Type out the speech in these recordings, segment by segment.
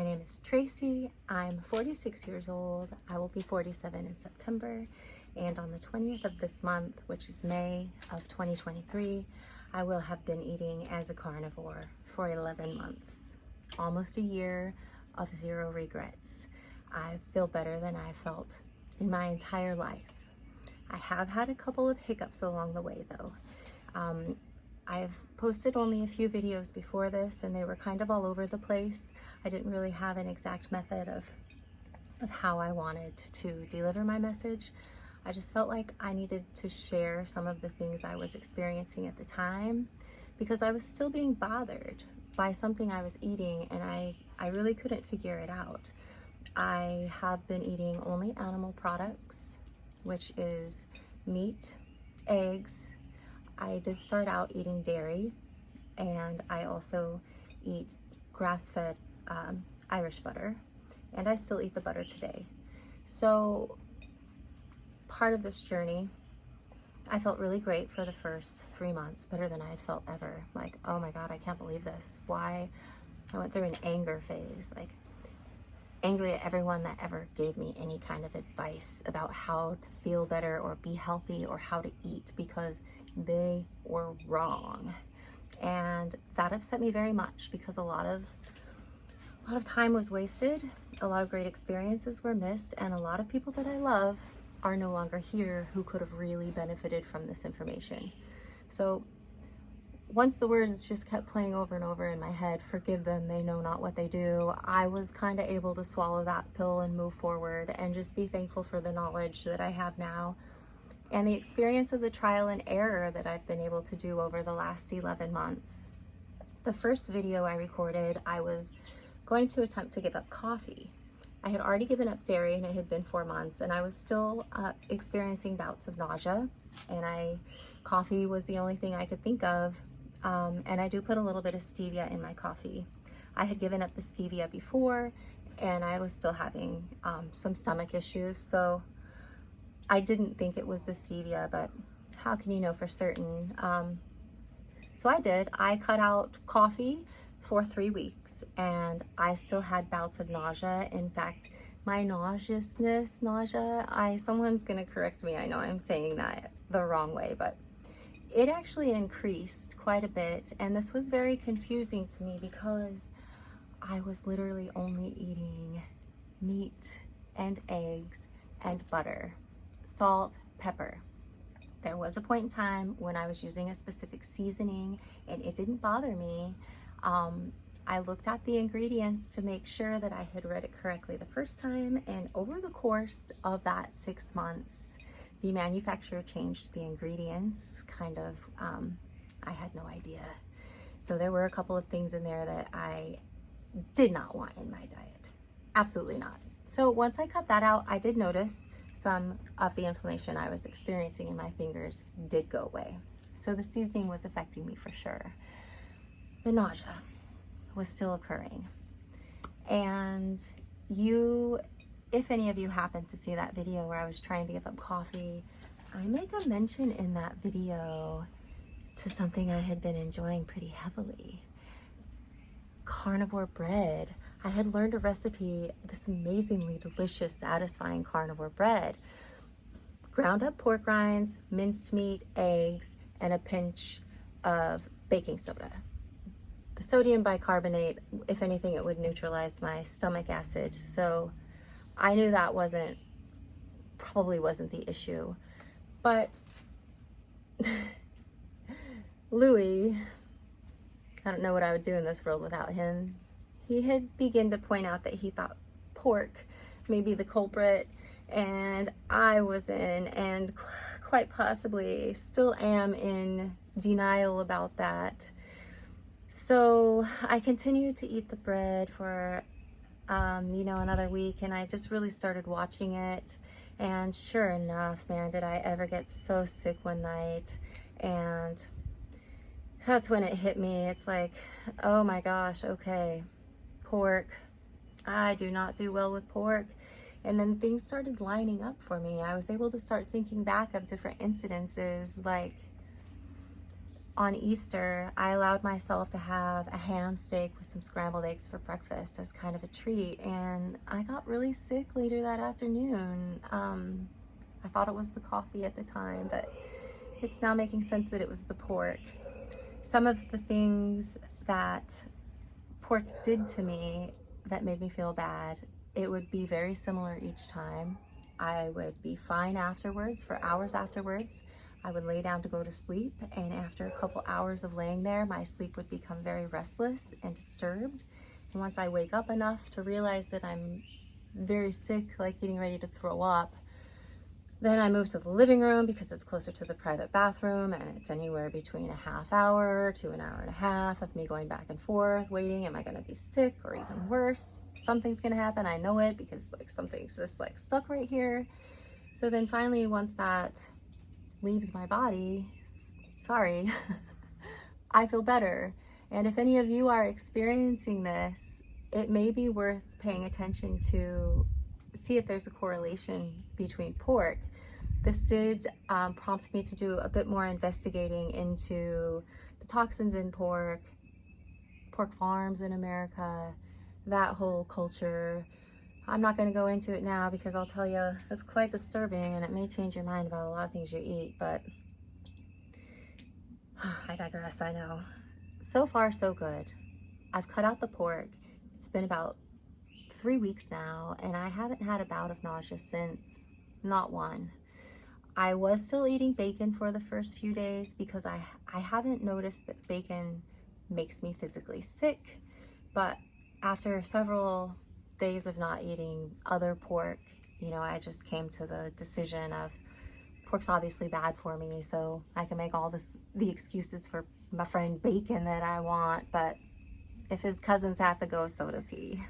My name is Tracy. I'm 46 years old. I will be 47 in September. And on the 20th of this month, which is May of 2023, I will have been eating as a carnivore for 11 months. Almost a year of zero regrets. I feel better than I felt in my entire life. I have had a couple of hiccups along the way though. I've posted only a few videos before this and they were kind of all over the place. I didn't really have an exact method of how I wanted to deliver my message. I just felt like I needed to share some of the things I was experiencing at the time because I was still being bothered by something I was eating and I really couldn't figure it out. I have been eating only animal products, which is meat, eggs. I did start out eating dairy, and I also eat grass-fed Irish butter, and I still eat the butter today. So part of this journey, I felt really great for the first 3 months, better than I had felt ever. Like, oh my God, I can't believe this. Why? I went through an anger phase, like angry at everyone that ever gave me any kind of advice about how to feel better or be healthy or how to eat, because they were wrong. And that upset me very much because a lot of time was wasted, a lot of great experiences were missed, and a lot of people that I love are no longer here who could have really benefited from this information. So once the words just kept playing over and over in my head, forgive them, they know not what they do, I was kind of able to swallow that pill and move forward and just be thankful for the knowledge that I have now and the experience of the trial and error that I've been able to do over the last 11 months. The first video I recorded, I was going to attempt to give up coffee. I had already given up dairy and it had been 4 months and I was still experiencing bouts of nausea, and coffee was the only thing I could think of. And I do put a little bit of stevia in my coffee. I had given up the stevia before and I was still having some stomach issues, so I didn't think it was the stevia, but how can you know for certain? So I did. I cut out coffee for 3 weeks and I still had bouts of nausea. In fact, my nausea, someone's gonna correct me, I know I'm saying that the wrong way, but it actually increased quite a bit, and this was very confusing to me because I was literally only eating meat and eggs and butter, salt, pepper. There was a point in time when I was using a specific seasoning and it didn't bother me. I looked at the ingredients to make sure that I had read it correctly the first time, and over the course of that 6 months, the manufacturer changed the ingredients, I had no idea. So there were a couple of things in there that I did not want in my diet. Absolutely not. So once I cut that out, I did notice some of the inflammation I was experiencing in my fingers did go away. So the seasoning was affecting me for sure. The nausea was still occurring. And if any of you happen to see that video where I was trying to give up coffee, I make a mention in that video to something I had been enjoying pretty heavily. Carnivore bread. I had learned a recipe, this amazingly delicious, satisfying carnivore bread. Ground up pork rinds, minced meat, eggs, and a pinch of baking soda. The sodium bicarbonate, if anything, it would neutralize my stomach acid. So I knew that probably wasn't the issue. But Louis, I don't know what I would do in this world without him. He had begun to point out that he thought pork may be the culprit, and I was in, and quite possibly still am in, denial about that. So I continued to eat the bread for another week, and I just really started watching it. And sure enough, man, did I ever get so sick one night. And that's when it hit me. It's like, oh my gosh, okay, pork. I do not do well with pork. And then things started lining up for me. I was able to start thinking back of different incidences, like on Easter, I allowed myself to have a ham steak with some scrambled eggs for breakfast as kind of a treat, and I got really sick later that afternoon. I thought it was the coffee at the time, but it's now making sense that it was the pork. Some of the things that pork did to me that made me feel bad, it would be very similar each time. I would be fine afterwards, for hours afterwards. I would lay down to go to sleep, and after a couple hours of laying there, my sleep would become very restless and disturbed. And once I wake up enough to realize that I'm very sick, like getting ready to throw up, then I move to the living room because it's closer to the private bathroom, and it's anywhere between a half hour to an hour and a half of me going back and forth, waiting. Am I gonna be sick, or even worse? Something's gonna happen, I know it, because like something's just like stuck right here. So then finally, once that leaves my body, sorry, I feel better. And if any of you are experiencing this, it may be worth paying attention to see if there's a correlation between pork. This did prompt me to do a bit more investigating into the toxins in pork farms in America, that whole culture. I'm not going to go into it now because I'll tell you it's quite disturbing, and it may change your mind about a lot of things you eat, but I digress, I know. So far, so good. I've cut out the pork. It's been about 3 weeks now, and I haven't had a bout of nausea since. Not one. I was still eating bacon for the first few days because I haven't noticed that bacon makes me physically sick, but after several days of not eating other pork, you know, I just came to the decision of pork's obviously bad for me, so I can make all the excuses for my friend Bacon that I want, but if his cousins have to go, so does he.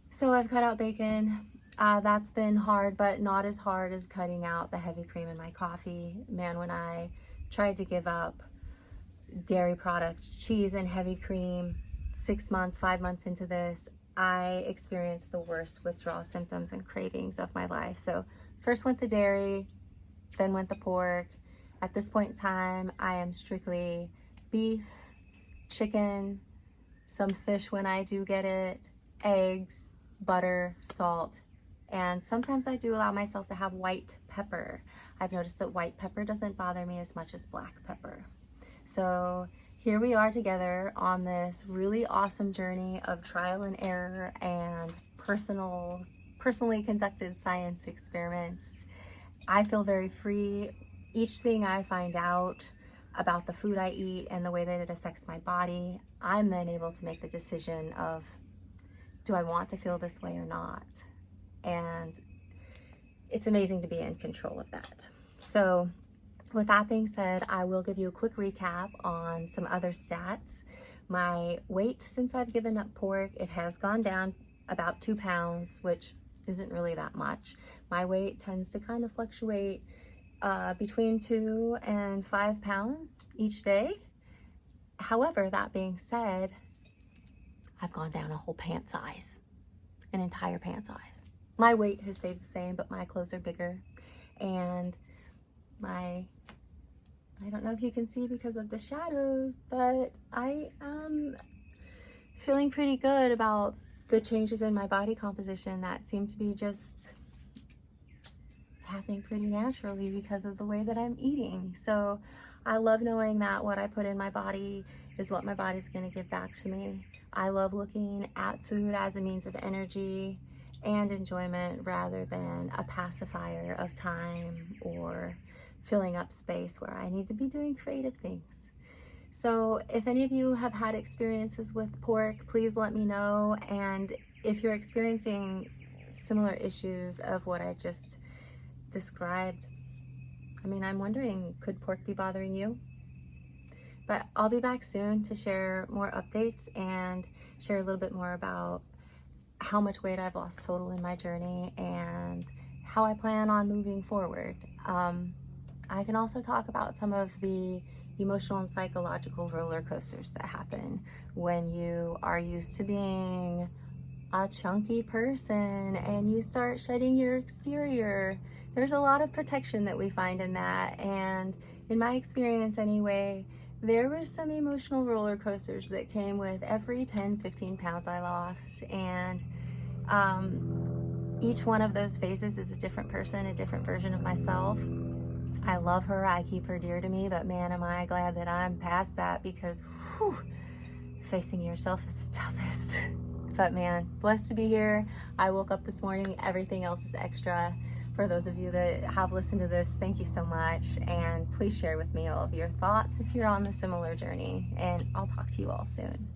So I've cut out bacon. That's been hard, but not as hard as cutting out the heavy cream in my coffee. Man, when I tried to give up dairy products, cheese and heavy cream, 6 months, 5 months into this, I experienced the worst withdrawal symptoms and cravings of my life. So first went the dairy, then went the pork. At this point in time, I am strictly beef, chicken, some fish when I do get it, eggs, butter, salt, and sometimes I do allow myself to have white pepper. I've noticed that white pepper doesn't bother me as much as black pepper. So here we are together on this really awesome journey of trial and error and personally conducted science experiments. I feel very free. Each thing I find out about the food I eat and the way that it affects my body, I'm then able to make the decision of, do I want to feel this way or not? And it's amazing to be in control of that. So with that being said, I will give you a quick recap on some other stats. My weight since I've given up pork, it has gone down about 2 pounds, which isn't really that much. My weight tends to kind of fluctuate between 2 and 5 pounds each day. However, that being said, I've gone down a whole pant size, an entire pant size. My weight has stayed the same, but my clothes are bigger, and I don't know if you can see because of the shadows, but I am feeling pretty good about the changes in my body composition that seem to be just happening pretty naturally because of the way that I'm eating. So I love knowing that what I put in my body is what my body's going to give back to me. I love looking at food as a means of energy and enjoyment rather than a pacifier of time or filling up space where I need to be doing creative things. So if any of you have had experiences with pork, please let me know. And if you're experiencing similar issues of what I just described, I mean, I'm wondering, could pork be bothering you? But I'll be back soon to share more updates and share a little bit more about how much weight I've lost total in my journey and how I plan on moving forward. I can also talk about some of the emotional and psychological roller coasters that happen when you are used to being a chunky person and you start shedding your exterior. There's a lot of protection that we find in that, and in my experience anyway, there were some emotional roller coasters that came with every 10, 15 pounds I lost. And each one of those phases is a different person, a different version of myself. I love her, I keep her dear to me, but man, am I glad that I'm past that, because whew, facing yourself is the toughest. But man, blessed to be here. I woke up this morning, everything else is extra. For those of you that have listened to this, thank you so much. And please share with me all of your thoughts if you're on the similar journey. And I'll talk to you all soon.